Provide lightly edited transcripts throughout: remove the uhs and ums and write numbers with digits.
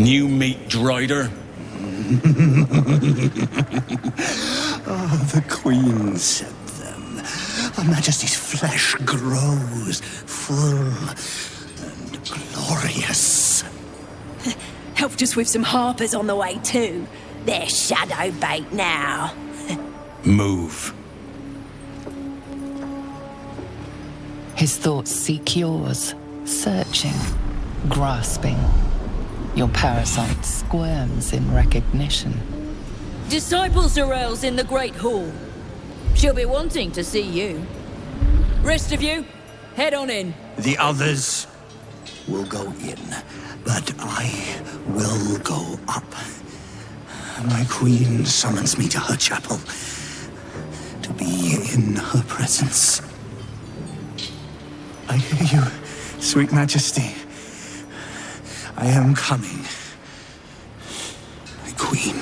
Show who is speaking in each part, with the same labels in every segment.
Speaker 1: New meat drider?
Speaker 2: Oh, the Queen said them. Her Majesty's flesh grows full and glorious.
Speaker 3: Helped us with some harpers on the way too. They're shadow bait now.
Speaker 1: Move.
Speaker 4: His thoughts seek yours, searching, grasping. Your parasite squirms in recognition.
Speaker 5: Disciple Sorrel's in the Great Hall. She'll be wanting to see you. Rest of you, head on in.
Speaker 2: The others will go in, but I will go up. My Queen summons me to her chapel to be in her presence. I hear you, sweet Majesty. I am coming, my Queen.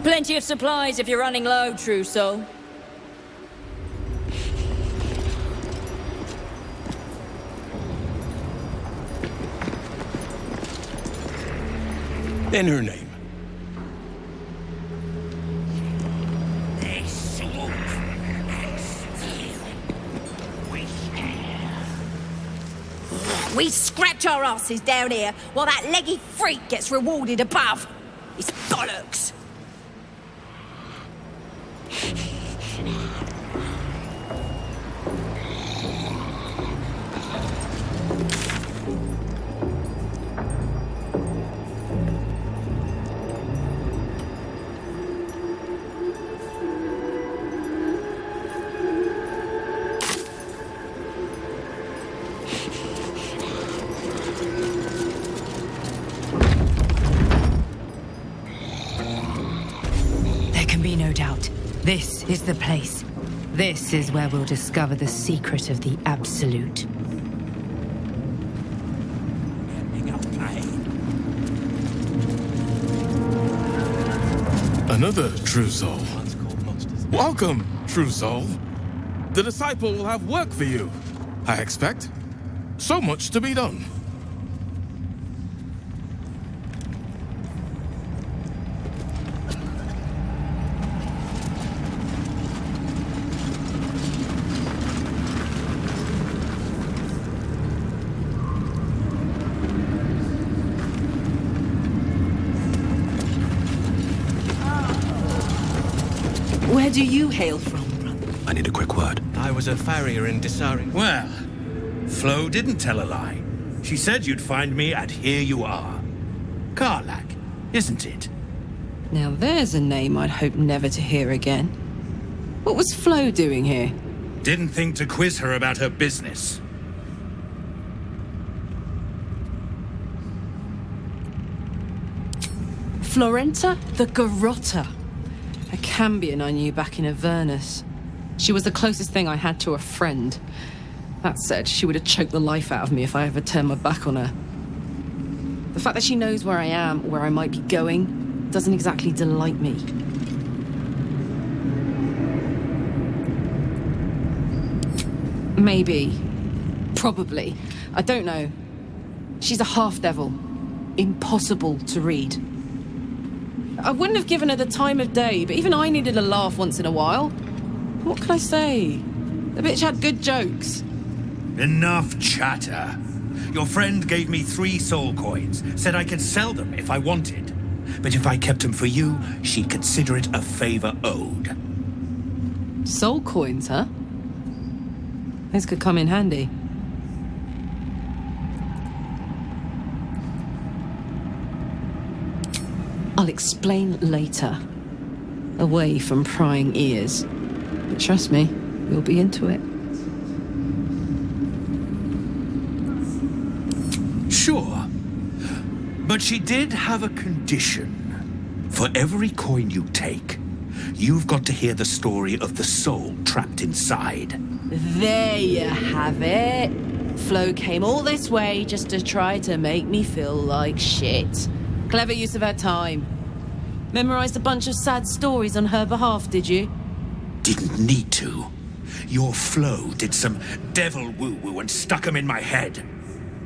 Speaker 5: Plenty of supplies if you're running low, true soul.
Speaker 1: In her name.
Speaker 3: We scratch our asses down here while that leggy freak gets rewarded above. It's bollocks.
Speaker 6: No doubt. This is the place. This is where we'll discover the secret of the Absolute.
Speaker 7: Another true soul. Welcome, true soul. The disciple will have work for you, I expect. So much to be done.
Speaker 8: Where do you hail from, brother?
Speaker 2: I need a quick word.
Speaker 9: I was a farrier in Disari.
Speaker 10: Well, Flo didn't tell a lie. She said you'd find me, and here you are. Karlak, isn't it?
Speaker 8: Now there's a name I'd hope never to hear again. What was Flo doing here?
Speaker 10: Didn't think to quiz her about her business.
Speaker 8: Florenta the Garotta. A Cambion I knew back in Avernus. She was the closest thing I had to a friend. That said, she would have choked the life out of me if I ever turned my back on her. The fact that she knows where I am, where I might be going, doesn't exactly delight me. Maybe. Probably. I don't know. She's a half-devil. Impossible to read. I wouldn't have given her the time of day, but even I needed a laugh once in a while. What can I say? The bitch had good jokes.
Speaker 10: Enough chatter. Your friend gave me 3 soul coins, said I could sell them if I wanted. But if I kept them for you, she'd consider it a favor owed.
Speaker 8: Soul coins, huh? Those could come in handy. I'll explain later. Away from prying ears. But trust me, you'll be into it.
Speaker 10: Sure. But she did have a condition. For every coin you take, you've got to hear the story of the soul trapped inside.
Speaker 8: There you have it. Flo came all this way just to try to make me feel like shit. Clever use of her time. Memorized a bunch of sad stories on her behalf, did you?
Speaker 10: Didn't need to. Your Flo did some devil woo-woo and stuck 'em in my head.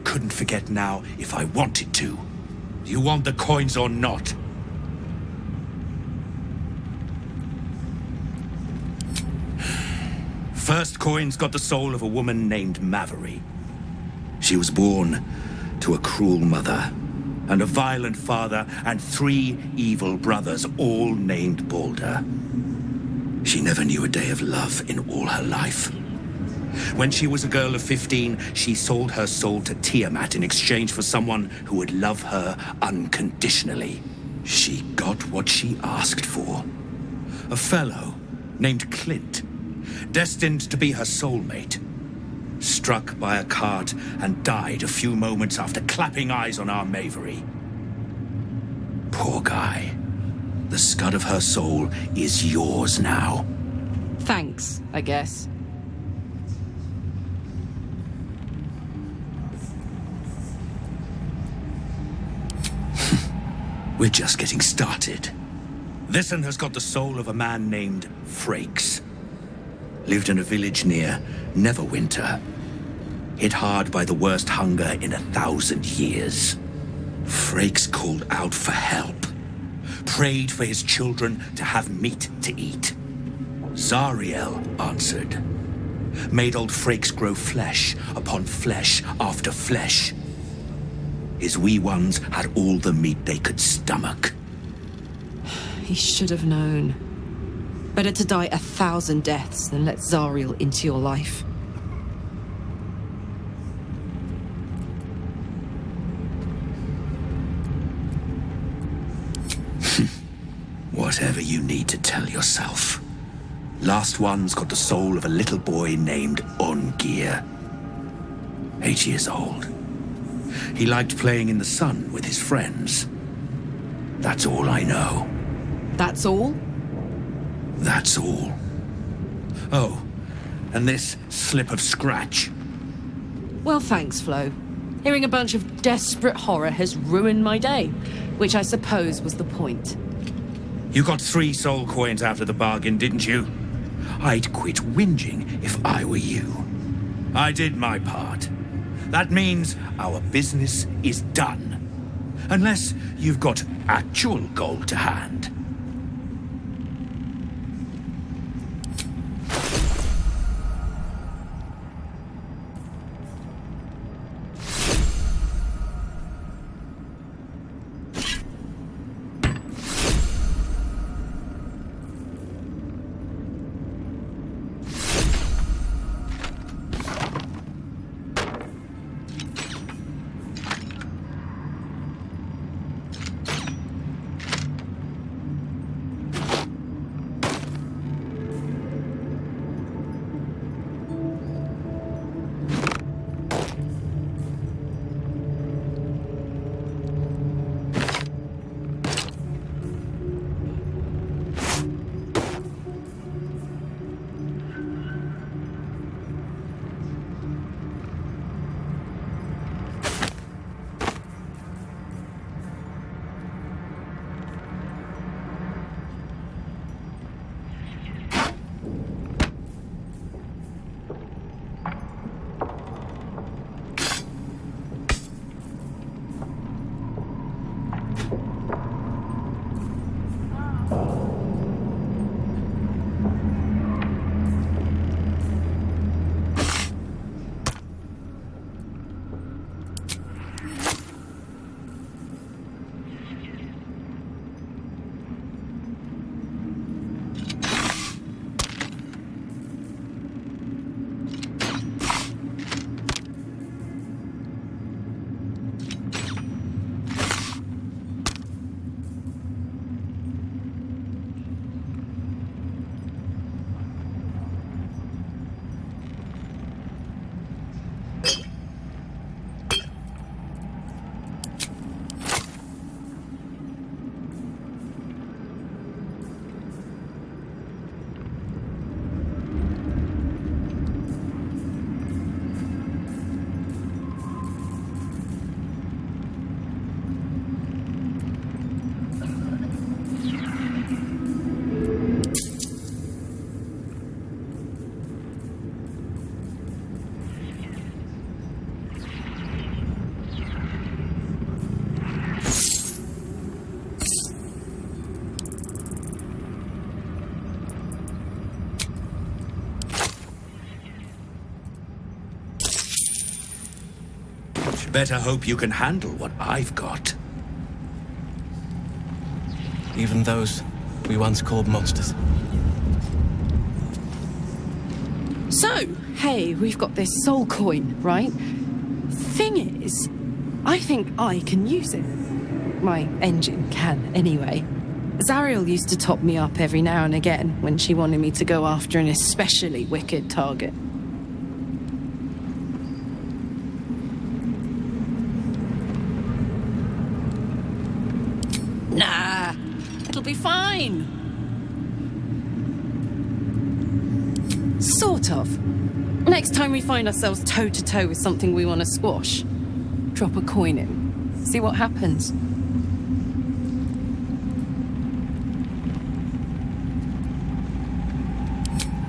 Speaker 10: Couldn't forget now if I wanted to. You want the coins or not? First coins got the soul of a woman named Mavery. She was born to a cruel mother and a violent father and 3 evil brothers, all named Baldur. She never knew a day of love in all her life. When she was a girl of 15, she sold her soul to Tiamat in exchange for someone who would love her unconditionally. She got what she asked for. A fellow named Clint, destined to be her soulmate, struck by a cart and died a few moments after clapping eyes on our Mavery. Poor guy. The scud of her soul is yours now.
Speaker 8: Thanks, I guess.
Speaker 10: We're just getting started. This one has got the soul of a man named Frakes. Lived in a village near Neverwinter. Hit hard by the worst hunger in 1,000 years. Frakes called out for help. Prayed for his children to have meat to eat. Zariel answered. Made old Frakes grow flesh upon flesh after flesh. His wee ones had all the meat they could stomach.
Speaker 8: He should have known. Better to die 1,000 deaths than let Zariel into your life.
Speaker 10: Whatever you need to tell yourself. Last one's got the soul of a little boy named Ongir. 8 years old. He liked playing in the sun with his friends. That's all I know.
Speaker 8: That's all?
Speaker 10: That's all. Oh, and this slip of scratch.
Speaker 8: Well, thanks, Flo. Hearing a bunch of desperate horror has ruined my day, which I suppose was the point.
Speaker 10: You got 3 soul coins out of the bargain, didn't you? I'd quit whinging if I were you. I did my part. That means our business is done. Unless you've got actual gold to hand. much. Better hope you can handle what I've got.
Speaker 9: Even those we once called monsters.
Speaker 8: So, hey, we've got this soul coin, right? Thing is, I think I can use it. My engine can, anyway. Zariel used to top me up every now and again when she wanted me to go after an especially wicked target. Nah, it'll be fine. Sort of. Next time we find ourselves toe-to-toe with something we want to squash, drop a coin in. See what happens.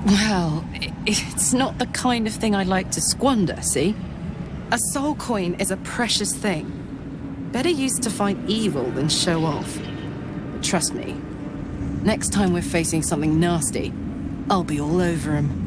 Speaker 8: Well, it's not the kind of thing I'd like to squander, see? A soul coin is a precious thing. Better used to fight evil than show off. But trust me, next time we're facing something nasty, I'll be all over him.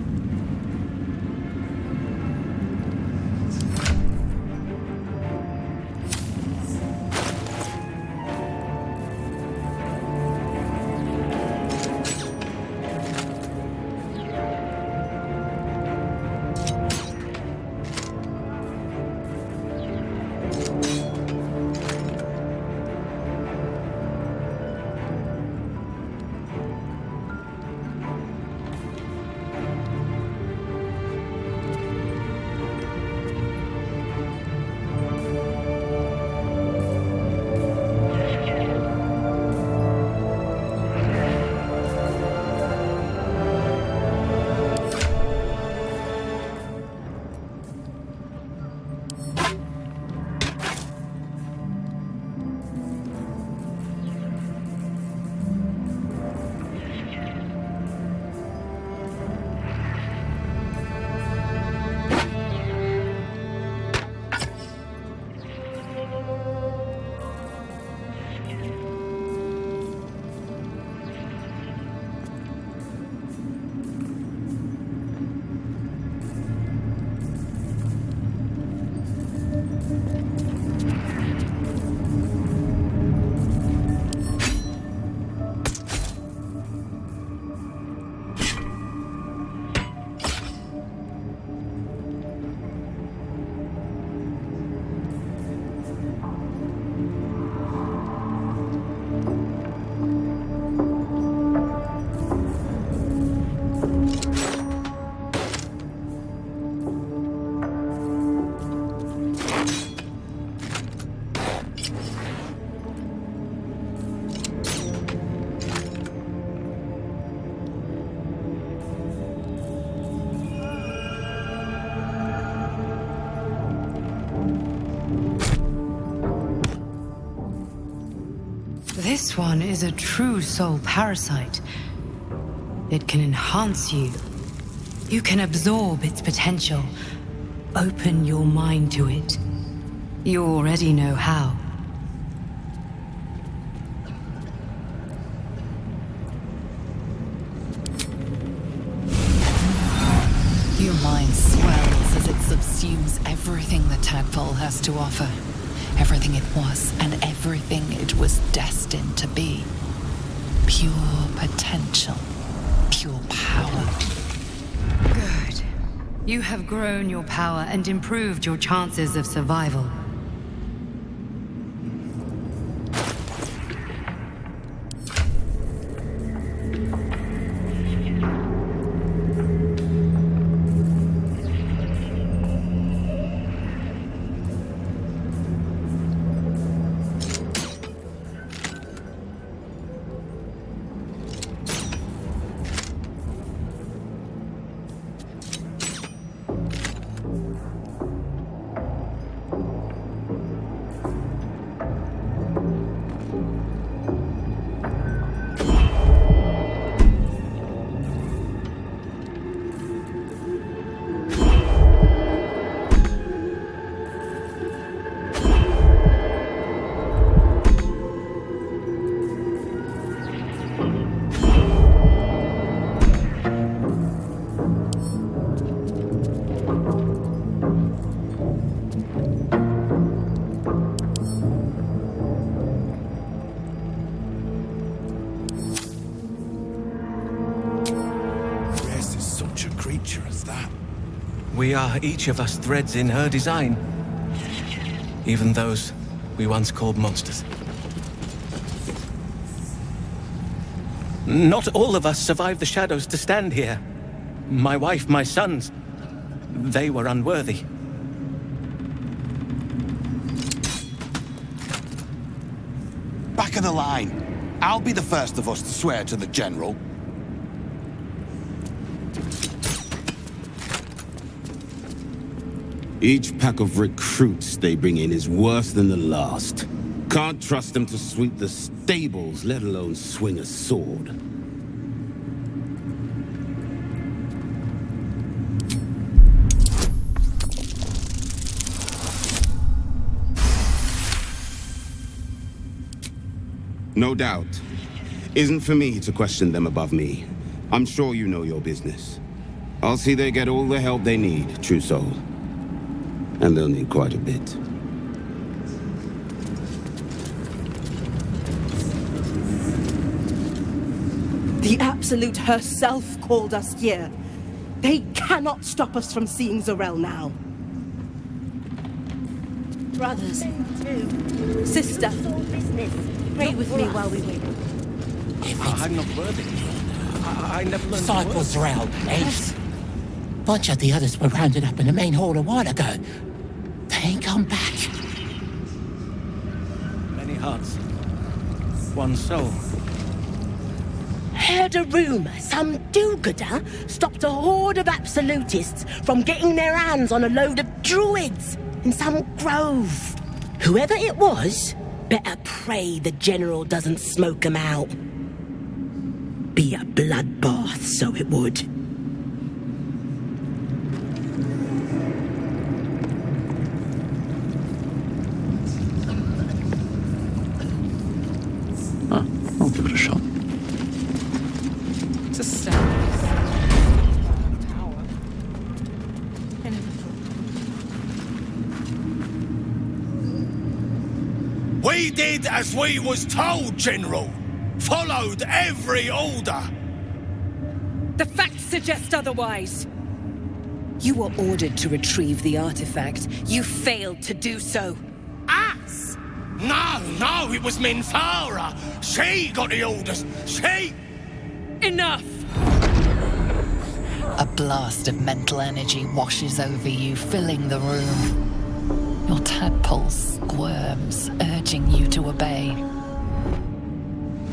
Speaker 6: This one is a true soul parasite. It can enhance you. You can absorb its potential. Open your mind to it. You already know how.
Speaker 4: Your mind swells as it subsumes everything the tadpole has to offer. Everything it was and everything it was destined to be. Pure potential. Pure power.
Speaker 6: Good. You have grown your power and improved your chances of survival.
Speaker 9: We are each of us threads in her design. Even those we once called monsters. Not all of us survived the shadows to stand here. My wife, my sons, they were unworthy.
Speaker 11: Back of the line. I'll be the first of us to swear to the General.
Speaker 12: Each pack of recruits they bring in is worse than the last. Can't trust them to sweep the stables, let alone swing a sword. No doubt. Isn't for me to question them above me. I'm sure you know your business. I'll see they get all the help they need, true soul. And they'll need quite a bit.
Speaker 13: The Absolute herself called us here. They cannot stop us from seeing Zorel now. Brothers, sister, pray with me while we wait.
Speaker 9: I'm not worthy. I never learned
Speaker 2: Disciples are out, Ace. Bunch of the others were rounded up in the main hall a while ago. They ain't come back.
Speaker 9: Many hearts. One soul.
Speaker 13: Heard a rumor some do-gooder stopped a horde of absolutists from getting their hands on a load of druids in some grove. Whoever it was, better pray the General doesn't smoke 'em out. Be a bloodbath, so it would.
Speaker 1: I'll give it a shot.
Speaker 8: It's a staircase. Tower.
Speaker 10: We did as we was told, General. Followed every order.
Speaker 5: The facts suggest otherwise. You were ordered to retrieve the artifact. You failed to do so.
Speaker 10: Us? No, it was Minthara. She got the orders. She...
Speaker 5: Enough!
Speaker 4: A blast of mental energy washes over you, filling the room. Your tadpole squirms, urging you to obey.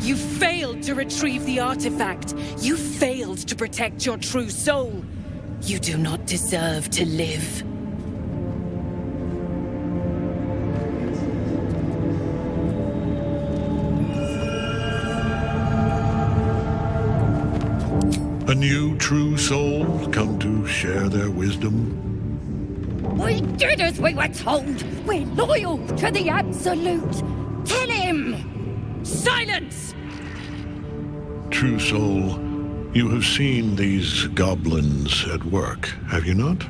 Speaker 5: You failed to retrieve the artifact. You failed to protect your true soul. You do not deserve to live.
Speaker 14: A new true soul come to share their wisdom?
Speaker 3: We did as we were told. We're loyal to the Absolute. Tell him!
Speaker 5: Silence!
Speaker 14: True soul, you have seen these goblins at work, have you not?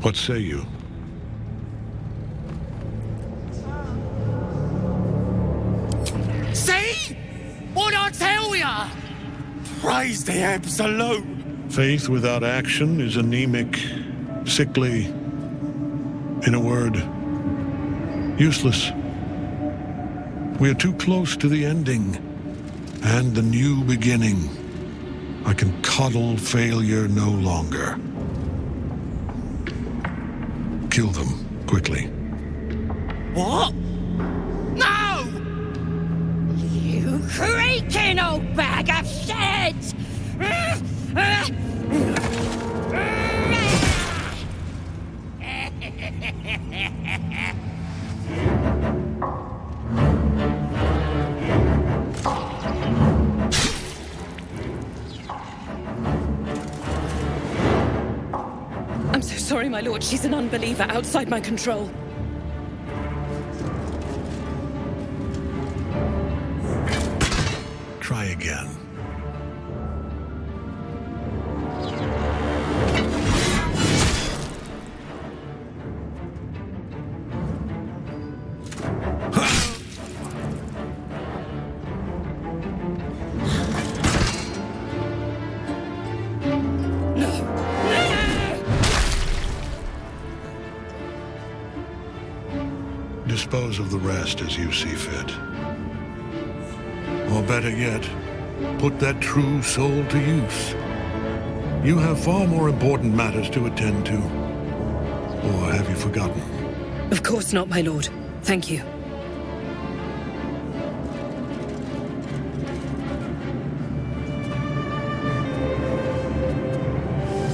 Speaker 14: What say you?
Speaker 10: See? What I tell ya? Praise the Absolute.
Speaker 14: Faith without action is anemic, sickly, in a word, useless. We are too close to the ending and the new beginning. I can coddle failure no longer. Kill them, quickly.
Speaker 10: What? No!
Speaker 3: You creaking old bag of shit!
Speaker 5: I'm so sorry, my lord. She's an unbeliever outside my control.
Speaker 14: Try again. Dispose of the rest as you see fit. Or better yet, put that true soul to use. You have far more important matters to attend to. Or have you forgotten?
Speaker 5: Of course not, my lord. Thank you.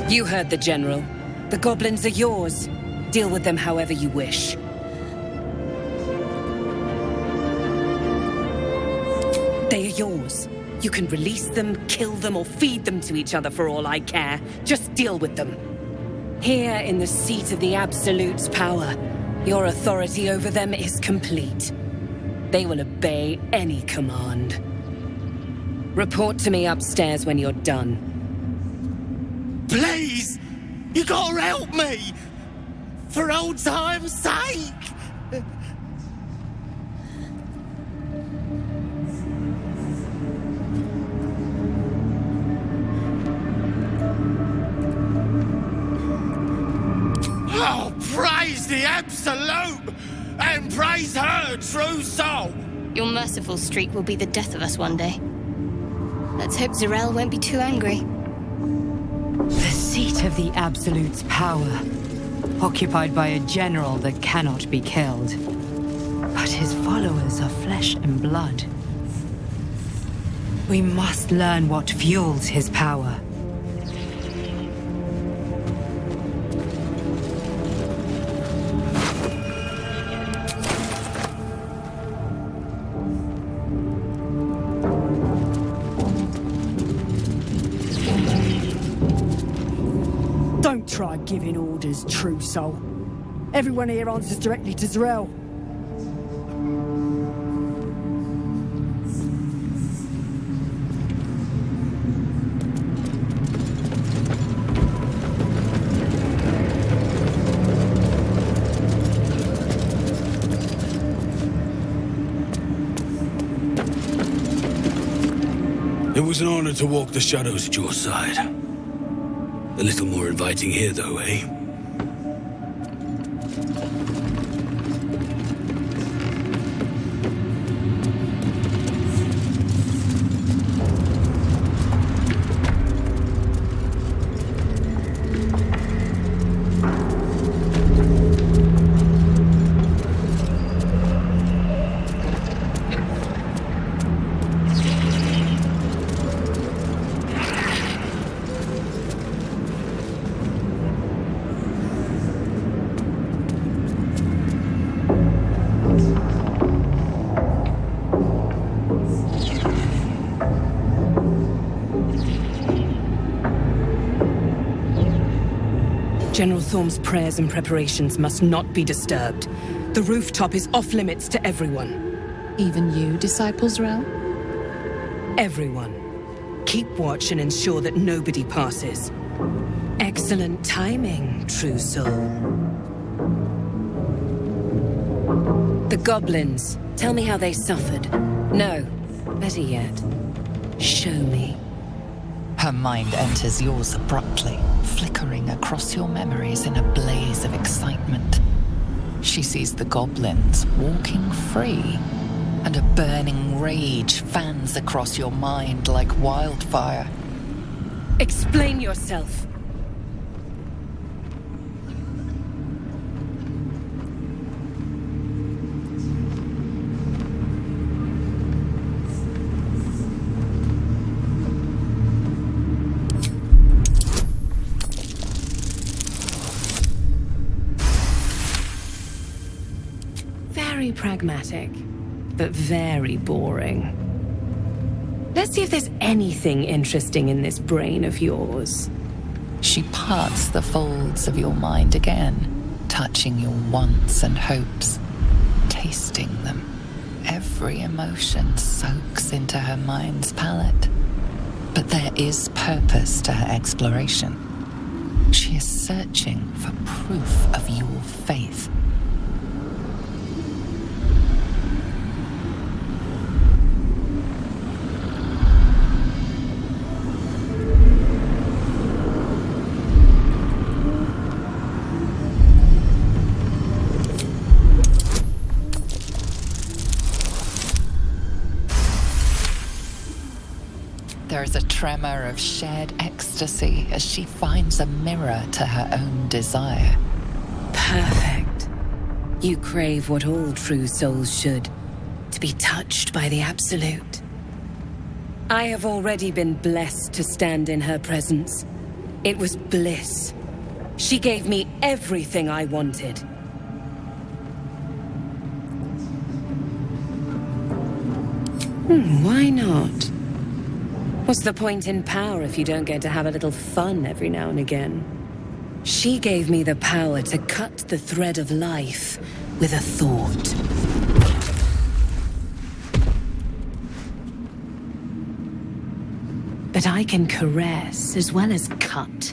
Speaker 5: You heard the General. The goblins are yours. Deal with them however you wish. They are yours. You can release them, kill them, or feed them to each other for all I care. Just deal with them. Here in the seat of the Absolute's power, your authority over them is complete. They will obey any command. Report to me upstairs when you're done.
Speaker 2: Please! You gotta help me! For old time's sake! Oh, praise the Absolute! And praise her true soul!
Speaker 15: Your merciful streak will be the death of us one day. Let's hope Z'rell won't be too angry.
Speaker 6: The seat of the Absolute's power, occupied by a general that cannot be killed. But his followers are flesh and blood. We must learn what fuels his power.
Speaker 16: Don't try giving orders, true soul. Everyone here answers directly to Z'rell.
Speaker 17: It was an honor to walk the shadows at your side. A little more inviting here, though, eh?
Speaker 5: General Thorm's prayers and preparations must not be disturbed. The rooftop is off limits to everyone.
Speaker 4: Even you, Disciple Z'rell?
Speaker 5: Everyone. Keep watch and ensure that nobody passes. Excellent timing, true soul. The goblins. Tell me how they suffered. No, better yet, show me.
Speaker 4: Her mind enters yours abruptly, flickering across your memories in a blaze of excitement. She sees the goblins walking free, and a burning rage fans across your mind like wildfire.
Speaker 5: Explain yourself. Very pragmatic, but very boring. Let's see if there's anything interesting in this brain of yours.
Speaker 4: She parts the folds of your mind again, touching your wants and hopes, tasting them. Every emotion soaks into her mind's palate. But there is purpose to her exploration. She is searching for proof of your faith. There's a tremor of shared ecstasy as she finds a mirror to her own desire.
Speaker 5: Perfect. You crave what all true souls should, to be touched by the Absolute. I have already been blessed to stand in her presence. It was bliss. She gave me everything I wanted. Why not? What's the point in power if you don't get to have a little fun every now and again? She gave me the power to cut the thread of life with a thought. But I can caress as well as cut.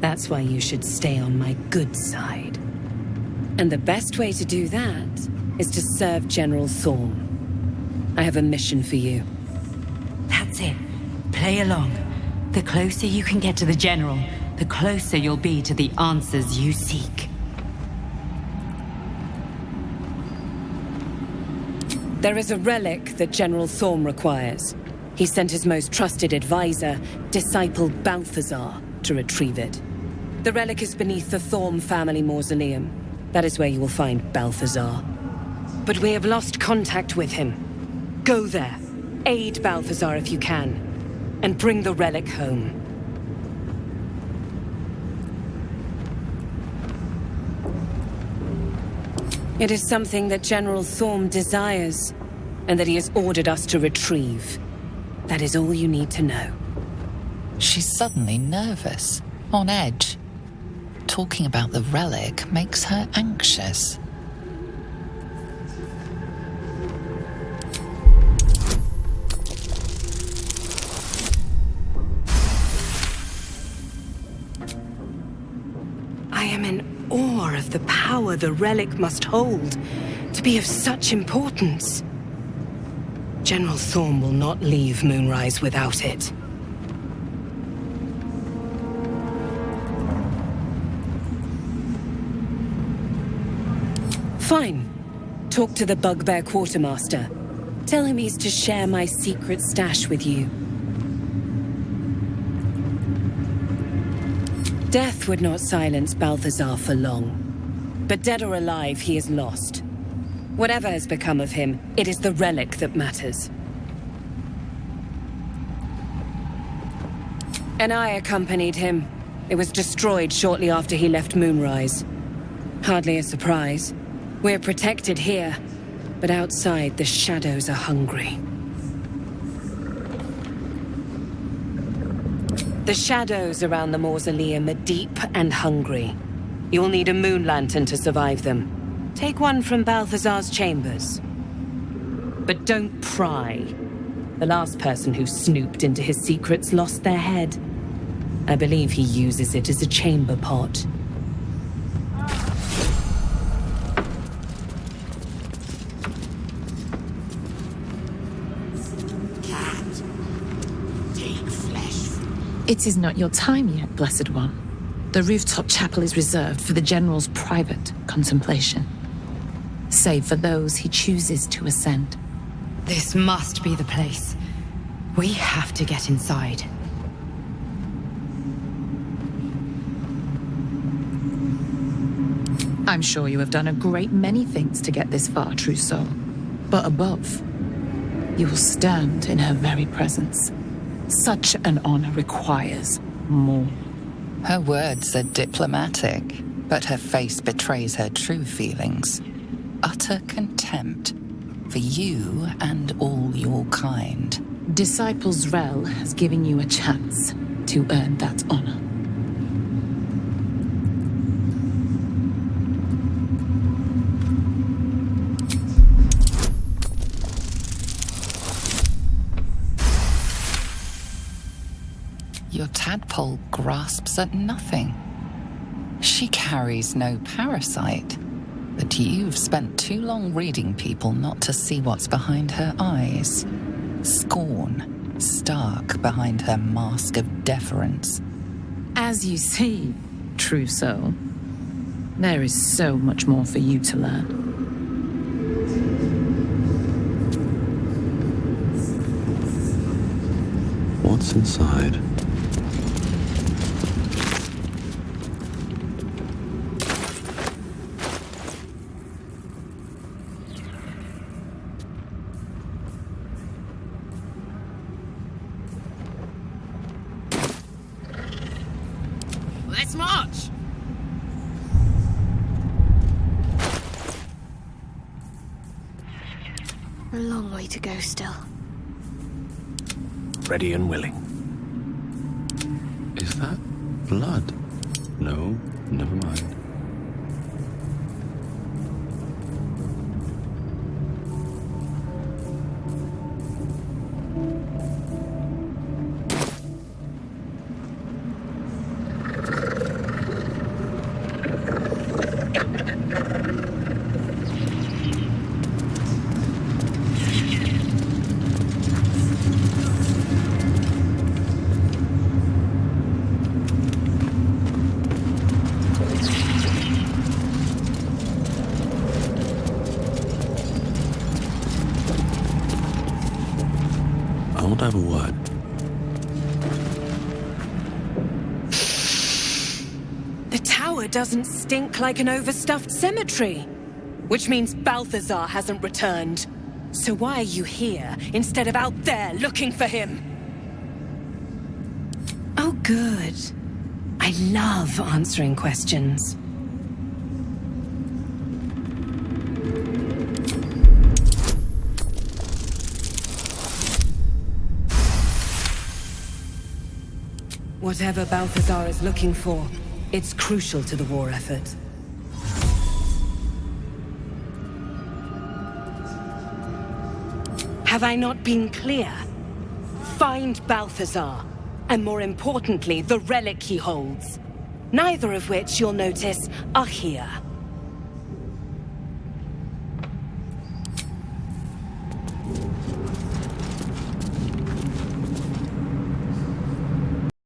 Speaker 5: That's why you should stay on my good side. And the best way to do that is to serve General Thorm. I have a mission for you.
Speaker 6: That's it. Play along. The closer you can get to the General, the closer you'll be to the answers you seek.
Speaker 5: There is a relic that General Thorm requires. He sent his most trusted advisor, disciple Balthazar, to retrieve it. The relic is beneath the Thorm family mausoleum. That is where you will find Balthazar. But we have lost contact with him. Go there, aid Balthazar if you can, and bring the relic home. It is something that General Thorm desires, and that he has ordered us to retrieve. That is all you need to know.
Speaker 4: She's suddenly nervous, on edge. Talking about the relic makes her anxious.
Speaker 5: I am in awe of the power the relic must hold to be of such importance. General Thorm will not leave Moonrise without it. Fine. Talk to the Bugbear Quartermaster. Tell him he's to share my secret stash with you. Death would not silence Balthazar for long. But dead or alive, he is lost. Whatever has become of him, it is the relic that matters. And I accompanied him. It was destroyed shortly after he left Moonrise. Hardly a surprise. We're protected here, but outside the shadows are hungry. The shadows around the mausoleum are deep and hungry. You'll need a moon lantern to survive them. Take one from Balthazar's chambers. But don't pry. The last person who snooped into his secrets lost their head. I believe he uses it as a chamber pot.
Speaker 18: It is not your time yet, Blessed One. The rooftop chapel is reserved for the General's private contemplation, save for those he chooses to ascend.
Speaker 6: This must be the place. We have to get inside.
Speaker 18: I'm sure you have done a great many things to get this far, true soul. But above, you will stand in her very presence. Such an honor requires more.
Speaker 4: Her words are diplomatic, but her face betrays her true feelings. Utter contempt for you and all your kind.
Speaker 18: Disciples Rel has given you a chance to earn that honor.
Speaker 4: Your tadpole grasps at nothing. She carries no parasite, but you've spent too long reading people not to see what's behind her eyes. Scorn, stark behind her mask of deference.
Speaker 18: As you see, true soul, there is so much more for you to learn.
Speaker 1: What's inside?
Speaker 8: Let's march!
Speaker 15: A long way to go still.
Speaker 19: Ready and willing.
Speaker 1: Is that blood? No, never mind. I won't have a word.
Speaker 5: The tower doesn't stink like an overstuffed cemetery. Which means Balthazar hasn't returned. So why are you here instead of out there looking for him? Oh, good. I love answering questions. Whatever Balthazar is looking for, it's crucial to the war effort. Have I not been clear? Find Balthazar, and more importantly, the relic he holds. Neither of which, you'll notice, are here.